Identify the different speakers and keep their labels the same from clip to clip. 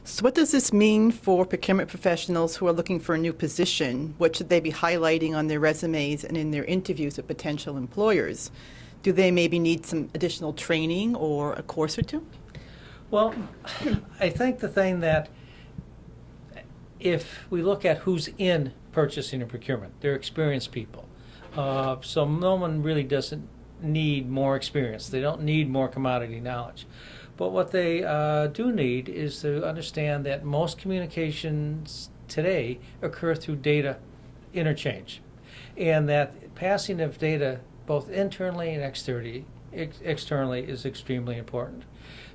Speaker 1: So what does this mean for procurement professionals who are looking for a new position? What should they be highlighting on their resumes and in their interviews with potential employers? Do they maybe need some additional training or a course or two?
Speaker 2: Well, I think the thing that if we look at who's in purchasing and procurement, they're experienced people. So no one really doesn't need more experience. They don't need more commodity knowledge. But what they do need is to understand that most communications today occur through data interchange, and that passing of data both internally and externally is extremely important.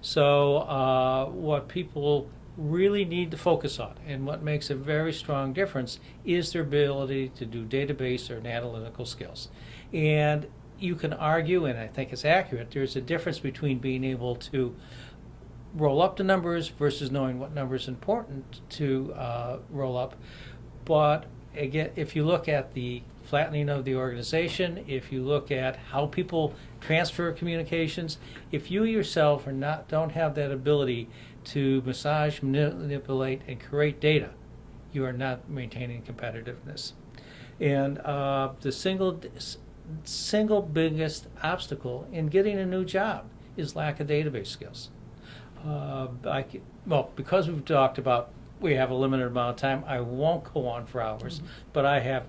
Speaker 2: So what people really need to focus on, and what makes a very strong difference, is their ability to do database or analytical skills. And you can argue, and I think it's accurate, there's a difference between being able to roll up the numbers versus knowing what number is important to roll up. But again, if you look at the flattening of the organization, if you look at how people transfer communications, if you yourself don't have that ability to massage, manipulate, and create data, you are not maintaining competitiveness. And the single biggest obstacle in getting a new job is lack of database skills. Because we've talked about we have a limited amount of time, I won't go on for hours, but I have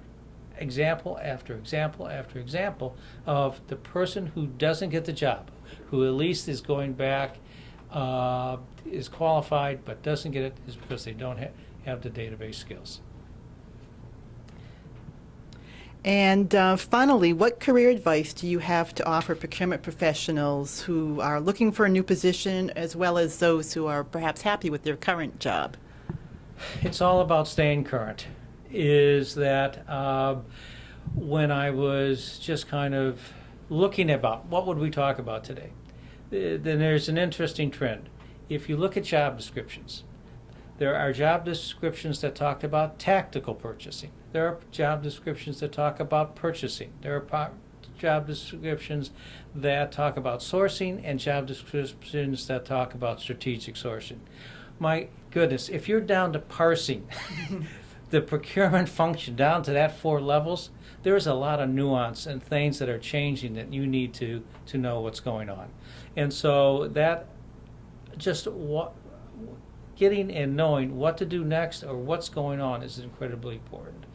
Speaker 2: example after example after example of the person who doesn't get the job, who at least is going back, is qualified but doesn't get it, is because they don't have the database skills.
Speaker 1: And finally, what career advice do you have to offer procurement professionals who are looking for a new position, as well as those who are perhaps happy with their current job?
Speaker 2: It's all about staying current. Is that when I was just kind of looking about what would we talk about today, then there's an interesting trend. If you look at job descriptions, there are job descriptions that talk about tactical purchasing. There are job descriptions that talk about purchasing. There are job descriptions that talk about sourcing, and job descriptions that talk about strategic sourcing. My goodness, if you're down to parsing the procurement function down to that 4 levels, there's a lot of nuance and things that are changing that you need to know what's going on. And so that just getting and knowing what to do next or what's going on is incredibly important.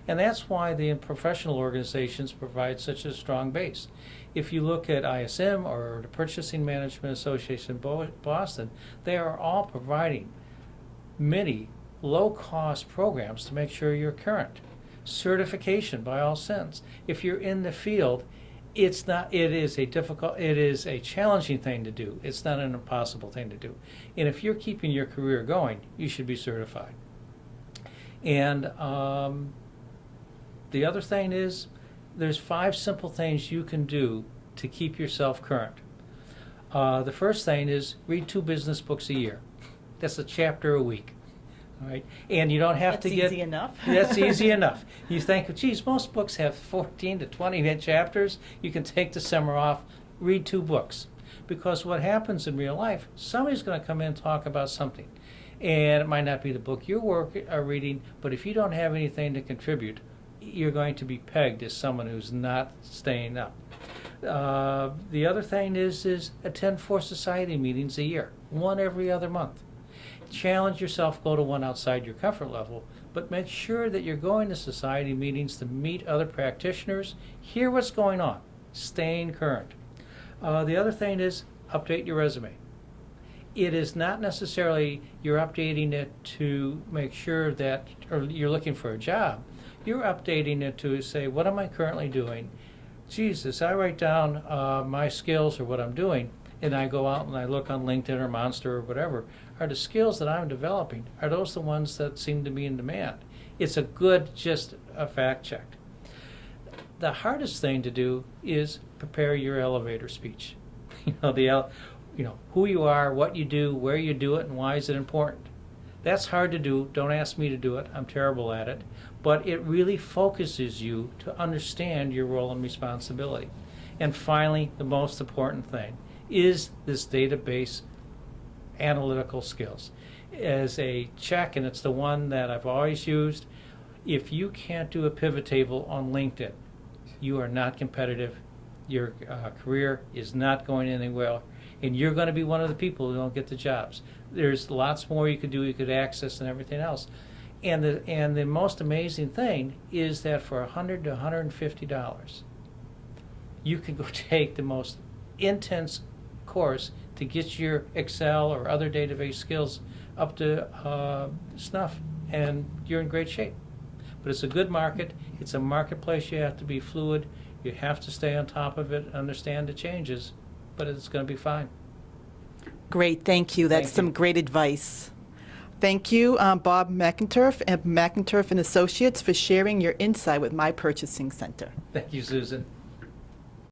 Speaker 2: And that's why the professional organizations provide such a strong base. If you look at ISM or the Purchasing Management Association in Boston, they are all providing many low-cost programs to make sure you're current. Certification by all sense. If you're in the field, it is a challenging thing to do. It's not an impossible thing to do. And if you're keeping your career going, you should be certified. And the other thing is, there's 5 simple things you can do to keep yourself current. The first thing is read 2 business books a year. That's a chapter a week. All right, and you don't have to get.
Speaker 1: That's easy enough.
Speaker 2: That's easy enough. You think, geez, most books have 14 to 20 chapters. You can take the summer off, read 2 books, because what happens in real life, somebody's going to come in and talk about something, and it might not be the book you're reading, but if you don't have anything to contribute, you're going to be pegged as someone who's not staying up. The other thing is attend 4 society meetings a year, 1 every other month. Challenge yourself, go to one outside your comfort level, but make sure that you're going to society meetings to meet other practitioners, hear what's going on, staying current. The other thing is update your resume. It is not necessarily you're updating it to make sure that, or you're looking for a job. You're updating it to say, what am I currently doing? Jesus, I write down my skills or what I'm doing, and I go out and I look on LinkedIn or Monster or whatever. Are the skills that I'm developing, are those the ones that seem to be in demand? It's a good, just a fact check. The hardest thing to do is prepare your elevator speech. Who you are, what you do, where you do it, and why is it important. That's hard to do. Don't ask me to do it. I'm terrible at it. But it really focuses you to understand your role and responsibility. And finally, the most important thing is this database analytical skills. As a check, and it's the one that I've always used, if you can't do a pivot table on LinkedIn, you are not competitive. Your career is not going anywhere, and you're going to be one of the people who don't get the jobs. There's lots more you could do, you could access, and everything else. And the most amazing thing is that for $100 to $150, you can go take the most intense course to get your Excel or other database skills up to snuff, and you're in great shape. But it's a good market. It's a marketplace. You have to be fluid. You have to stay on top of it, understand the changes, but it's going to be fine.
Speaker 1: Great, thank you. That's
Speaker 2: Thank
Speaker 1: some
Speaker 2: you.
Speaker 1: great advice. Thank you, Bob McInturff and McInturff Associates, for sharing your insight with My Purchasing Center.
Speaker 2: Thank you, Susan.